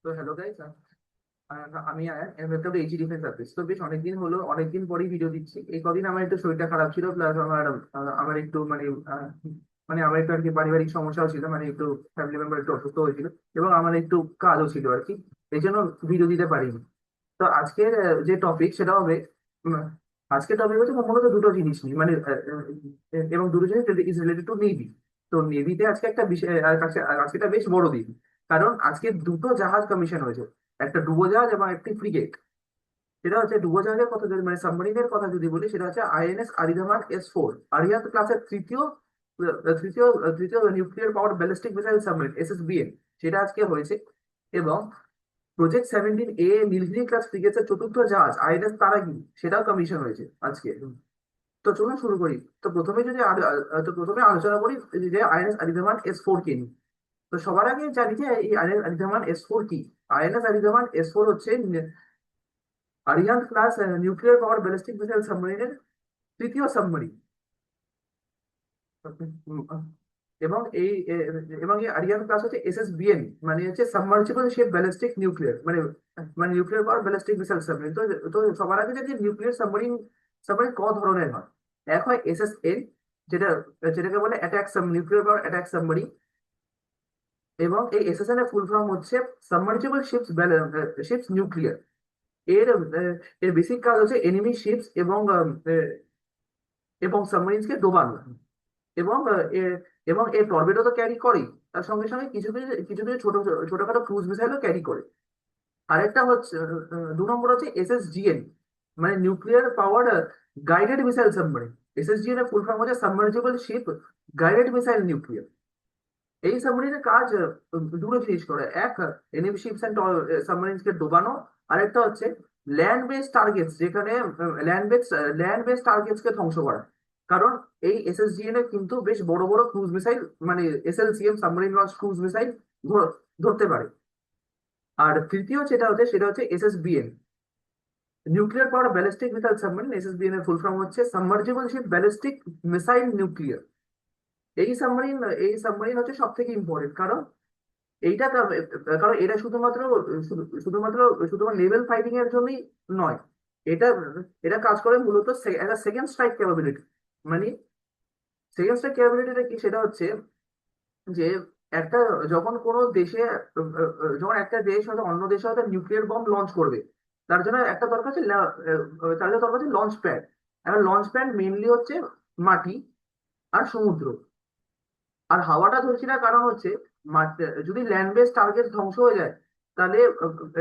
তো hello guys, আমি Ayan welcome to HD defence service. তো বেশ অনেকদিন হলো, অনেকদিন পরেই ভিডিও দিচ্ছি। এই কদিন আমার একটু শরীরটা খারাপ ছিল, প্লাস আমার একটু মানে আমার একটু আর কি পারিবারিক সমস্যাও ছিল, মানে একটু ফ্যামিলি মেম্বার একটু অসুস্থ হয়েছিল, এবং আমার একটু কাজও ছিল আর কি। এই জন্য ভিডিও দিতে পারিনি। তো আজকের যে টপিক সেটা হবে, উম, আজকের টপিক হচ্ছে মূলত দুটো জিনিস নিয়ে, এবং দুটো জিনিস ইজ রিলেটেড টু নেভি। তো নেভিতে আজকে একটা বিষয়, আজকে একটা বেশ বড় দিন, কারণ আজকে দুটো জাহাজ কমিশন হয়েছে, একটা ডুবোজাহাজ এবং একটি ফ্রিগেট। সেটা হচ্ছে ডুবোজাহাজের কথা যদি, মানে সাবমারিনের কথা যদি বলি, সেটা হচ্ছে আইএনএস আরিধামান S4, আরিহান্ত ক্লাসের তৃতীয় তৃতীয় nuclear power ballistic missile submarine SSBN। সেটা আজকে হয়েছে। এবং প্রজেক্ট 17A নীলগিরি ক্লাস ফ্রিগেটের চতুর্থ জাহাজ আইএনএস তারাগিরি, সেটাও কমিশন হয়েছে আজকে। তো চলুন শুরু করি। তো প্রথমে আলোচনা করি যে আইএনএস আরিধামান S4 কে নিয়ে। তো সবার আগে জানি যে এই আইএনএস আরিধামান S4 কি। আইএনএস আরিধামান S4 হচ্ছে আরিয়ান class nuclear power ballistic missile সাবমেরিনের তৃতীয় সাবমেরিন। এবং এই আরিয়ান ক্লাস হচ্ছে SSBN, মানে হচ্ছে সাবমার্সিবল শিপ ব্যালিস্টিক নিউক্লিয়ার, মানে মানে nuclear power ballistic missile submarine. তো তো সবার আগে যদি নিউক্লিয়ার সাবমেরিন, সাবমেরিন ক ধরনের হয়। এক হয় SSN, যেটা যেটাকে বলে নিউক্লিয়ার পাওয়ার অ্যাটাক সাবমেরিন। এবং এই SSN এর ফুল ফর্ম হচ্ছে সাবমার্সিবল শিপস নিউক্লিয়ার। এর এর বেসিক কাজ হচ্ছে এনিমি শিপস এবং সাবমেরিনকে ডোবানো। এবং এবং এর টর্পেডো তো ক্যারি করেই, তার সঙ্গে সঙ্গে কিছু কিছু ছোটখাটো ক্রুজ মিসাইলও ক্যারি করে। আরেকটা হচ্ছে 2 নম্বর হচ্ছে SSGN, মানে nuclear power guided missile submarine. SSGN এর ফুল ফর্ম হচ্ছে submersible ship guided missile nuclear. এই সাবমেরিনের কাজ দুটো জিনিস করে। এক, এনিমি শিপস এন্ড সাবমেরিনকে ডোবানো। আরেকটা হচ্ছে ল্যান্ড বেস টার্গেটস, যেখানে ল্যান্ড বেস টার্গেটস কে ধ্বংস করা। কারণ এই SSGN এ কিন্তু বেশ বড় বড় ক্রুজ মিসাইল, মানে SLCM submarine launch cruise missile ধরতে পারে। আর তৃতীয় সেটা হচ্ছে SSBN, nuclear power ballistic missile submarine. SSBN এর ফুল ফর্ম হচ্ছে submersible ship ballistic missile nuclear. এই সাবমেরিন এই সাবমেরিন হচ্ছে সব থেকে ইম্পর্টেন্ট, কারণ এইটা কারণ এটা শুধুমাত্র শুধুমাত্র নেভেল ফাইটিং এর জন্যই নয়। এটা এটা কাজ করে মূলত একটা সেকেন্ড স্ট্রাইক ক্যাপাবিলিটি। মানে সেকেন্ড স্ট্রাইক ক্যাপাবিলিটিটা কি, সেটা হচ্ছে যে একটা যখন কোনো দেশে যখন একটা দেশ হয়তো অন্য দেশে হয়তো নিউক্লিয়ার বম্ব লঞ্চ করবে, তার জন্য একটা দরকার হচ্ছে তার জন্য দরকার হচ্ছে লঞ্চ প্যাড। এখন লঞ্চ প্যাড মেনলি হচ্ছে মাটি আর সমুদ্র। আর হাওয়াটা ধরছি না, কারণ হচ্ছে যদি ল্যান্ড বেস টার্গেট ধ্বংস হয়ে যায়, তাহলে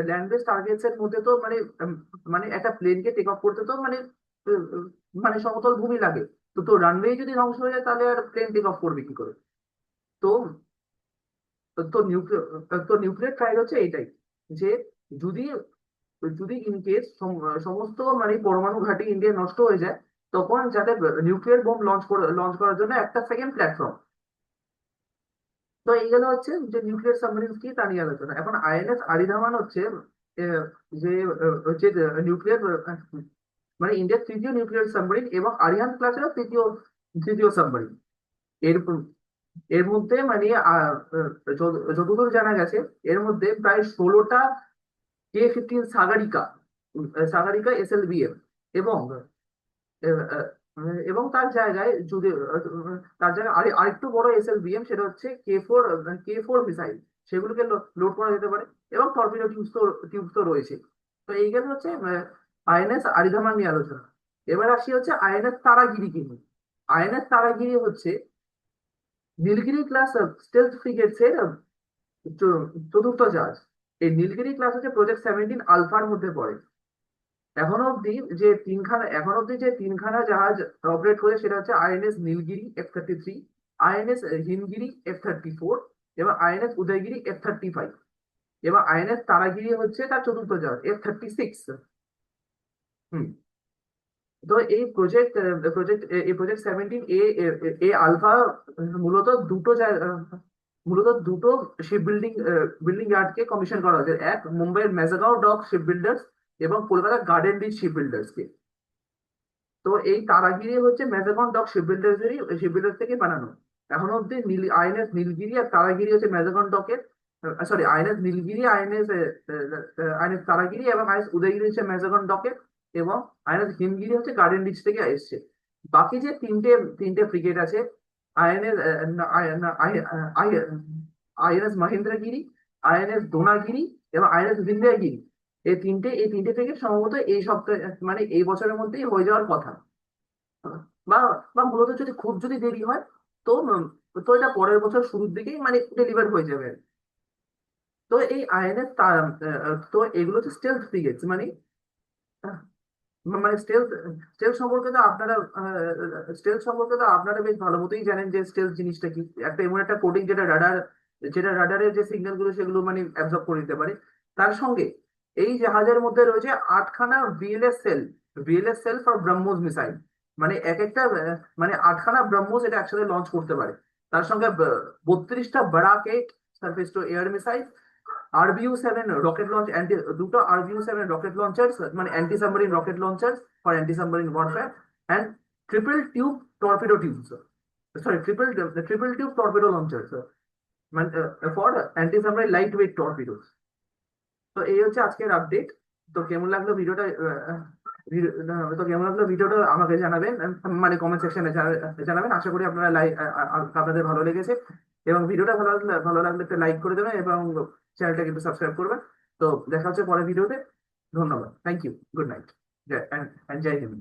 ল্যান্ড বেস টার্গেটস এর মধ্যে তো মানে একটা প্লেনকে টেক অফ করতে তো আহ, মানে সমতল ভূমি লাগে। তো তো রানওয়ে যদি ধ্বংস হয়ে যায়, তাহলে আর প্লেন টেক অফ করবে কি করে। তো তো নিউক্লিয়ার ট্রায়াল হচ্ছে এইটাই, যে যদি যদি ইন কেস সমস্ত মানে পরমাণু ঘাঁটি ইন্ডিয়া নষ্ট হয়ে যায়, তখন যাতে নিউক্লিয়ার বোম লঞ্চ করার জন্য একটা সেকেন্ড প্ল্যাটফর্ম। তো এই গেল হচ্ছে যে নিউক্লিয়ার সাবমেরিন কি তা নিয়ে আলোচনা। এখন আইএনএস আরিধামান হচ্ছে আহ, যে হচ্ছে নিউক্লিয়ার, মানে ইন্ডিয়ার তৃতীয় নিউক্লিয়ার সাবমেরিন এবং আরিহান্ত ক্লাসেরও তৃতীয় তৃতীয় সাবমেরিন। এর এর মধ্যে মানে যতদূর জানা গেছে, এর মধ্যে প্রায় 16টা K-15 সাগারিকা, SLBM, এবং এবং তার জায়গায় আরেকটু বড় SLBM, সেটা হচ্ছে K4 মিসাইল। সেগুলোকে লোড করা যেতে পারে। এবং টর্পিডো টিউবস তো রয়েছে। তো এই গেল হচ্ছে আইএনএস আরিধামান নিয়ে আলোচনা। এবার আসি হচ্ছে আইএনএস তারাগিরি কি নিয়ে। আইএনএস তারাগিরি হচ্ছে নীলগিরি ক্লাস স্টেলথ ফ্রিগেটস এর চতুর্থ জাহাজ। এই নীলগিরি ক্লাস হচ্ছে প্রজেক্ট 17 আলফার মধ্যে পড়ে। এখনো অব্দি যে তিনখানা জাহাজ অপারেট করে, সেটা হচ্ছে INS Nilgiri F-33, INS Himgiri F-34, এবং আইএনএস উদয়গিরি F-35। এবং আইএনএস তারাগিরি হচ্ছে তার চতুর্থ জাহাজ F-36। হুম। তো এই প্রজেক্ট 17 এ আলফা মূলত দুটো শিপ বিল্ডিং ইয়ার্ডকে কমিশন করা হয়েছে। এক, মুম্বাইয়ের মেজাগাঁও ডক শিপ বিল্ডার্স এবং কলকাতার গার্ডেন রিচ শিপ বিল্ডার্স কে। তো এই তারাগিরি হচ্ছে মেজাগন ডক শিপ বিল্ডার্স থেকে বানানো। এখন অব্দি আইএনএস নীলগিরি আর তারাগিরি হচ্ছে মেজাগন ডকের সরি, আইএনএস নীলগিরি, আইএনএস তারাগিরি এবং আইএনএস উদয়গিরি হচ্ছে ম্যাজাগন ডকে, এবং আইএনএস হিমগিরি হচ্ছে গার্ডেন রিচ থেকে এসছে। বাকি যে তিনটে তিনটে ফ্রিগেট আছে, আইএনএস আইএনএস মহেন্দ্রগিরি, আইএনএস দোনাগিরি এবং আইএনএস বিন্ধ্যাগিরি, এই তিনটে ফ্রিগেট সম্ভবত এই সপ্তাহে, মানে এই বছরের মধ্যেই হয়ে যাওয়ার কথা। বা বা মূলত যদি খুব দেরি হয়, তো তো এটা পরের বছর শুরুর দিকেই মানে ডেলিভার হয়ে যাবে। তো এই আইএনএস, তো এগুলো হচ্ছে স্টেলথ ফ্রিগেটস, মানে আহ, মানে স্টেলথ সম্পর্কে তো আপনারা বেশ ভালো মতোই জানেন যে স্টেলথ জিনিসটা কি। একটা এমন একটা কোডিং যেটা রাডারের যে সিগন্যাল গুলো সেগুলো মানে অ্যাবজর্ব করে নিতে পারে। তার সঙ্গে এই জাহাজের মধ্যে রয়েছে 8খানা VLS cell for BrahMos missile. মানে এক একটা মানে 8খানা ব্রহ্মোস এটা একসাথে লঞ্চ করতে পারে। তার সঙ্গে 32টা Barak 8 surface to air missile, RBU-7 rocket launch, দুটো RBU-7 রকেট লঞ্চার্স, মানে anti submarine rocket launchers for anti submarine warfare, and triple tube torpedo tubes, sorry triple tube torpedo launchers, মানে for anti submarine light weight torpedoes. তো এই হচ্ছে আজকের update. তো কেমন লাগলো ভিডিওটা, আমাকে জানাবেন, মানে কমেন্ট সেকশনে জানাবেন। আশা করি আপনাদের ভালো লেগেছে, এবং ভিডিওটা ভালো লাগলে একটা লাইক করে দেবেন এবং চ্যানেলটা কিন্তু সাবস্ক্রাইব করবেন। তো দেখা হচ্ছে পরের ভিডিওতে। ধন্যবাদ, থ্যাংক ইউ, গুড নাইট, জয় হিন্দ।